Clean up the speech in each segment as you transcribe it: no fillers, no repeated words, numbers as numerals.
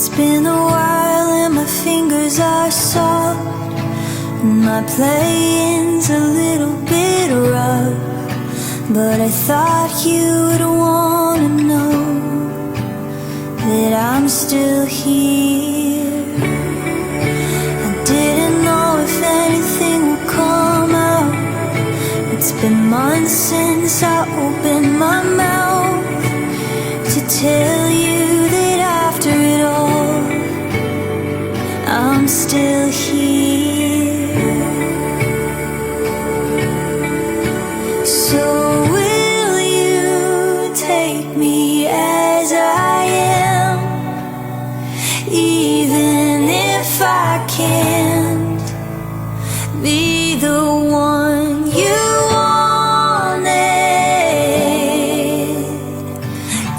It's been a while and my fingers are soft, and my playing's a little bit rough, but I thought you would want to know that I'm still here. I didn't know if anything would come out. It's been months since I opened my mouth to tell you that after it all, I'm still here. So will you take me as I am, even if I can't be the one you wanted?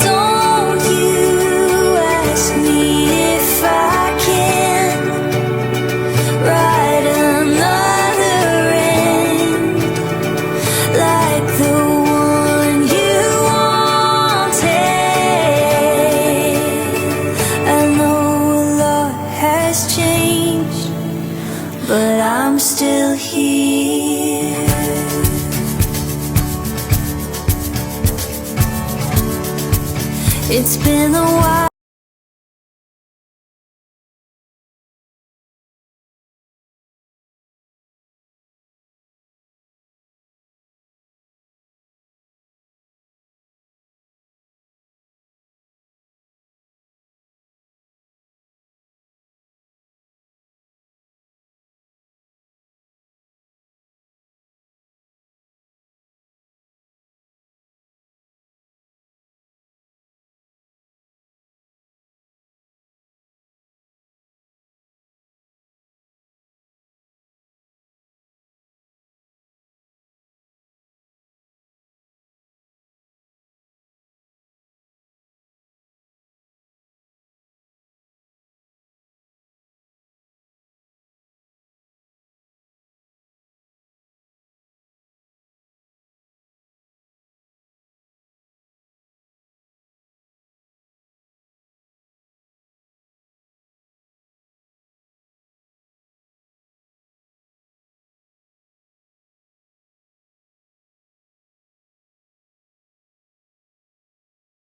Don't you ask me if I can write another end like the one you wanted. I know a lot has changed, but I'm still here. It's been a while